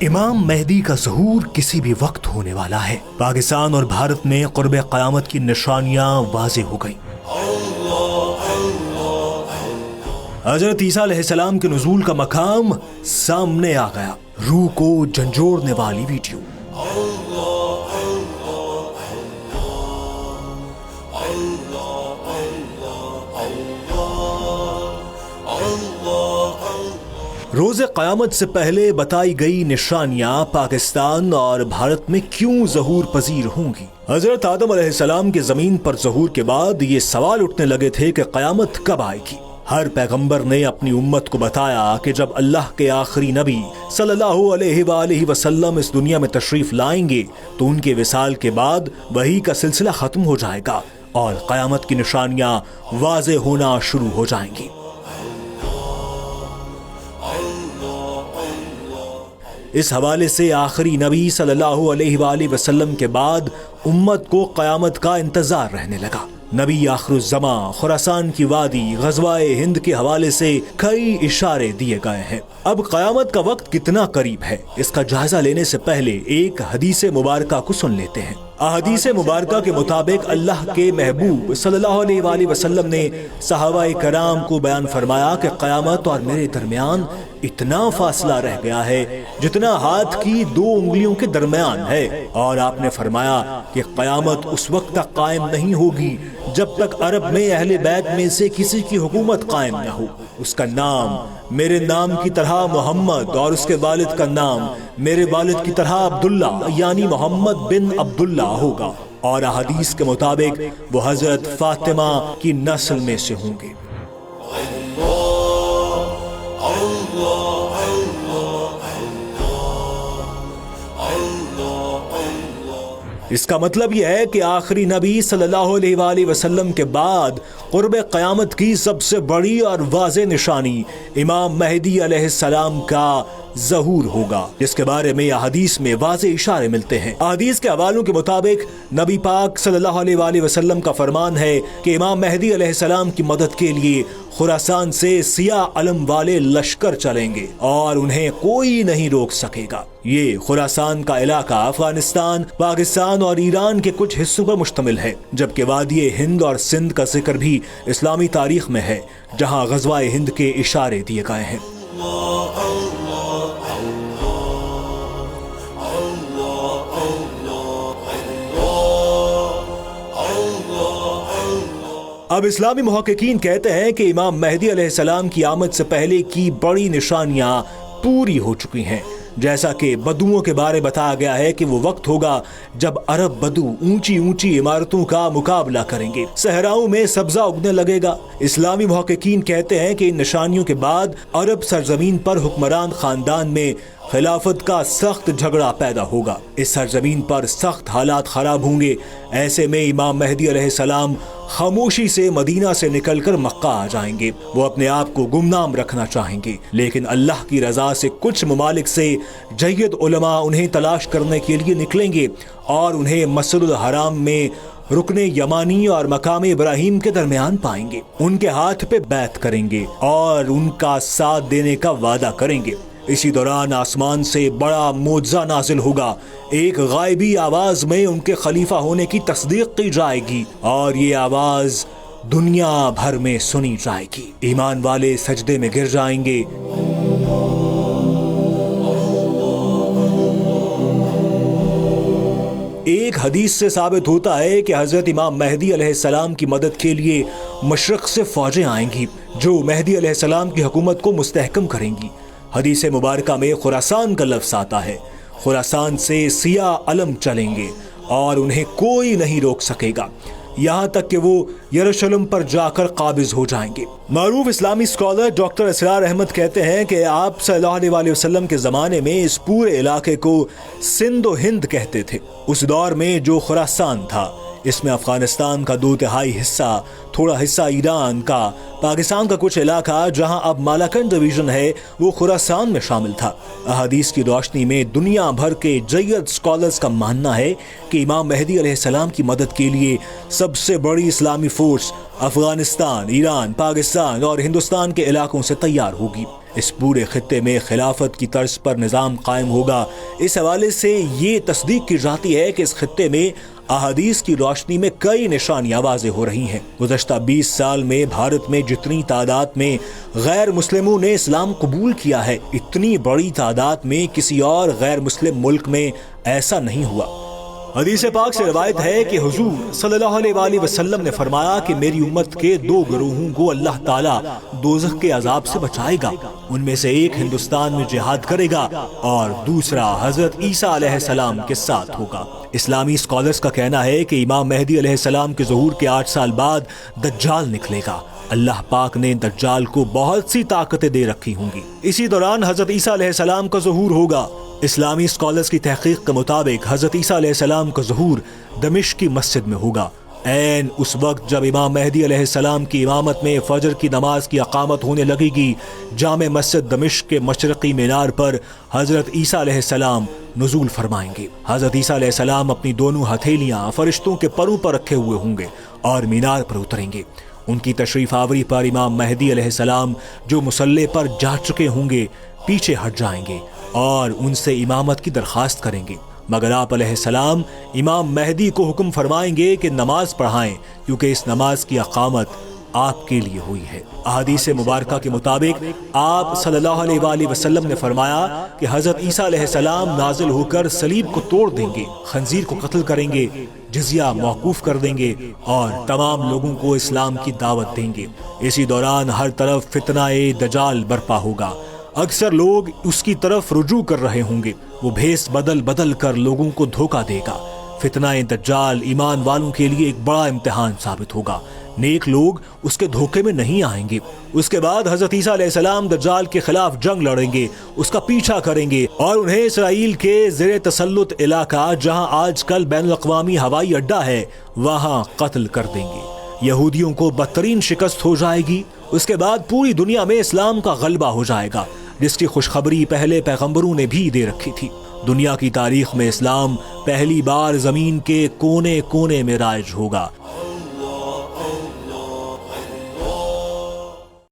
امام مہدی کا ظہور کسی بھی وقت ہونے والا ہے۔ پاکستان اور بھارت میں قرب قیامت کی نشانیاں واضح ہو گئیں۔ حضرت عیسیٰ علیہ السلام کے نزول کا مقام سامنے آ گیا۔ روح کو جھنجھوڑنے والی ویڈیو۔ روز قیامت سے پہلے بتائی گئی نشانیاں پاکستان اور بھارت میں کیوں ظہور پذیر ہوں گی؟ حضرت آدم علیہ السلام کے زمین پر ظہور کے بعد یہ سوال اٹھنے لگے تھے کہ قیامت کب آئے گی؟ ہر پیغمبر نے اپنی امت کو بتایا کہ جب اللہ کے آخری نبی صلی اللہ علیہ وآلہ وسلم اس دنیا میں تشریف لائیں گے تو ان کے وصال کے بعد وحی کا سلسلہ ختم ہو جائے گا اور قیامت کی نشانیاں واضح ہونا شروع ہو جائیں گی۔ اس حوالے سے آخری نبی صلی اللہ علیہ وآلہ وسلم کے بعد امت کو قیامت کا انتظار رہنے لگا۔ نبی آخر الزمان، خراسان کی وادی، غزوہ ہند کے حوالے سے کئی اشارے دیے گئے ہیں۔ اب قیامت کا وقت کتنا قریب ہے اس کا جائزہ لینے سے پہلے ایک حدیث مبارکہ کو سن لیتے ہیں۔ احادیث مبارکہ کے مطابق اللہ کے محبوب صلی اللہ علیہ وآلہ وسلم نے صحابہ کرام کو بیان فرمایا کہ قیامت اور میرے درمیان اتنا فاصلہ رہ گیا ہے جتنا ہاتھ کی 2 انگلیوں کے درمیان ہے، اور آپ نے فرمایا کہ قیامت اس وقت تک قائم نہیں ہوگی جب تک عرب میں اہل بیت میں سے کسی کی حکومت قائم نہ ہو۔ اس کا نام میرے نام کی طرح محمد اور اس کے والد کا نام میرے والد کی طرح عبداللہ یعنی محمد بن عبداللہ ہوگا، اور احادیث کے مطابق وہ حضرت فاطمہ کی نسل میں سے ہوں گے۔ اس کا مطلب یہ ہے کہ آخری نبی صلی اللہ علیہ وآلہ وسلم کے بعد قرب قیامت کی سب سے بڑی اور واضح نشانی امام مہدی علیہ السلام کا ظہور ہوگا، جس کے بارے میں حدیث میں واضح اشارے ملتے ہیں۔ حدیث کے حوالوں کے مطابق نبی پاک صلی اللہ علیہ وآلہ وسلم کا فرمان ہے کہ امام مہدی علیہ السلام کی مدد کے لیے خراسان سے سیاہ علم والے لشکر چلیں گے اور انہیں کوئی نہیں روک سکے گا۔ یہ خراسان کا علاقہ افغانستان، پاکستان اور ایران کے کچھ حصوں پر مشتمل ہے، جبکہ وادی ہند اور سندھ کا ذکر بھی اسلامی تاریخ میں ہے جہاں غزوہ ہند کے اشارے دیے گئے ہیں۔ اب اسلامی محققین کہتے ہیں کہ امام مہدی علیہ السلام کی آمد سے پہلے کی بڑی نشانیاں پوری ہو چکی ہیں، جیسا کہ بدوؤں کے بارے بتایا گیا ہے کہ وہ وقت ہوگا جب عرب بدو اونچی اونچی عمارتوں کا مقابلہ کریں گے، صحراؤں میں سبزہ اگنے لگے گا۔ اسلامی محققین کہتے ہیں کہ ان نشانیوں کے بعد عرب سرزمین پر حکمران خاندان میں خلافت کا سخت جھگڑا پیدا ہوگا، اس سرزمین پر سخت حالات خراب ہوں گے۔ ایسے میں امام مہدی علیہ السلام خاموشی سے مدینہ سے نکل کر مکہ آ جائیں گے۔ وہ اپنے آپ کو گمنام رکھنا چاہیں گے، لیکن اللہ کی رضا سے کچھ ممالک سے جید علماء انہیں تلاش کرنے کے لیے نکلیں گے اور انہیں مسجد الحرام میں رکن یمانی اور مقام ابراہیم کے درمیان پائیں گے، ان کے ہاتھ پہ بیعت کریں گے اور ان کا ساتھ دینے کا وعدہ کریں گے۔ اسی دوران آسمان سے بڑا معجزہ نازل ہوگا، ایک غائبی آواز میں ان کے خلیفہ ہونے کی تصدیق کی جائے گی اور یہ آواز دنیا بھر میں سنی جائے گی۔ ایمان والے سجدے میں گر جائیں گے۔ ایک حدیث سے ثابت ہوتا ہے کہ حضرت امام مہدی علیہ السلام کی مدد کے لیے مشرق سے فوجیں آئیں گی جو مہدی علیہ السلام کی حکومت کو مستحکم کریں گی۔ حدیث مبارکہ میں خراسان کا لفظ آتا ہے۔ خراسان سے سیاہ علم چلیں گے اور انہیں کوئی نہیں روک سکے گا، یہاں تک کہ وہ یروشلم پر جا کر قابض ہو جائیں گے۔ معروف اسلامی اسکالر ڈاکٹر اسرار احمد کہتے ہیں کہ آپ صلی اللہ علیہ وآلہ وسلم کے زمانے میں اس پورے علاقے کو سندھ و ہند کہتے تھے۔ اس دور میں جو خراسان تھا اس میں افغانستان کا 2/3 حصہ، تھوڑا حصہ ایران کا، پاکستان کا کچھ علاقہ جہاں اب مالاکنڈ ڈویژن ہے وہ خراسان میں شامل تھا۔ احادیث کی روشنی میں دنیا بھر کے جید اسکالرز کا ماننا ہے کہ امام مہدی علیہ السلام کی مدد کے لیے سب سے بڑی اسلامی فورس افغانستان، ایران، پاکستان اور ہندوستان کے علاقوں سے تیار ہوگی۔ اس پورے خطے میں خلافت کی طرز پر نظام قائم ہوگا۔ اس حوالے سے یہ تصدیق کی جاتی ہے کہ اس خطے میں احادیث کی روشنی میں کئی نشانیاں واضح ہو رہی ہیں۔ گزشتہ 20 سال میں بھارت میں جتنی تعداد میں غیر مسلموں نے اسلام قبول کیا ہے، اتنی بڑی تعداد میں کسی اور غیر مسلم ملک میں ایسا نہیں ہوا۔ حدیث پاک سے روایت ہے کہ حضور صلی اللہ علیہ وآلہ وسلم نے فرمایا کہ میری امت کے 2 گروہوں کو اللہ تعالیٰ دوزخ کے عذاب سے بچائے گا، ان میں سے ایک ہندوستان میں جہاد کرے گا اور دوسرا حضرت عیسیٰ علیہ السلام کے ساتھ ہوگا۔ اسلامی اسکالرز کا کہنا ہے کہ امام مہدی علیہ السلام کے ظہور کے 8 سال بعد دجال نکلے گا۔ اللہ پاک نے دجال کو بہت سی طاقتیں دے رکھی ہوں گی۔ اسی دوران حضرت عیسیٰ علیہ السلام کا ظہور ہوگا۔ اسلامی اسکالرز کی تحقیق کے مطابق حضرت عیسیٰ علیہ السلام کا ظہور دمشق کی مسجد میں ہوگا، عین اس وقت جب امام مہدی علیہ السلام کی امامت میں فجر کی نماز کی اقامت ہونے لگے گی۔ جامع مسجد دمشق کے مشرقی مینار پر حضرت عیسیٰ علیہ السلام نزول فرمائیں گے۔ حضرت عیسیٰ علیہ السلام اپنی دونوں ہتھیلیاں فرشتوں کے پروں پر رکھے ہوئے ہوں گے اور مینار پر اتریں گے۔ ان کی تشریف آوری پر امام مہدی علیہ السلام جو مصلی پر جا چکے ہوں گے پیچھے ہٹ جائیں گے اور ان سے امامت کی درخواست کریں گے، مگر آپ علیہ السلام امام مہدی کو حکم فرمائیں گے کہ نماز پڑھائیں، کیونکہ اس نماز کی اقامت آپ کے لیے ہوئی ہے۔ احادیث مبارکہ کے مطابق آپ صلی اللہ علیہ وآلہ وسلم نے فرمایا کہ حضرت عیسیٰ علیہ السلام نازل ہو کر صلیب کو توڑ دیں گے، خنزیر کو قتل کریں گے، جزیہ موقوف کر دیں گے اور تمام لوگوں کو اسلام کی دعوت دیں گے۔ اسی دوران ہر طرف فتنہ دجال برپا ہوگا، اکثر لوگ اس کی طرف رجوع کر رہے ہوں گے، وہ بھیس بدل بدل کر لوگوں کو دھوکہ دے گا۔ فتنہ دجال ایمان والوں کے لیے ایک بڑا امتحان ثابت ہوگا، نیک لوگ اس کے دھوکے میں نہیں آئیں گے۔ اس کے بعد حضرت عیسیٰ علیہ السلام دجال کے خلاف جنگ لڑیں گے، اس کا پیچھا کریں گے اور انہیں اسرائیل کے زیر تسلط علاقہ جہاں آج کل بین الاقوامی ہوائی اڈہ ہے وہاں قتل کر دیں گے۔ یہودیوں کو بدترین شکست ہو جائے گی۔ اس کے بعد پوری دنیا میں اسلام کا غلبہ ہو جائے گا، جس کی خوشخبری پہلے پیغمبروں نے بھی دے رکھی تھی۔ دنیا کی تاریخ میں اسلام پہلی بار زمین کے کونے کونے میں رائج ہوگا۔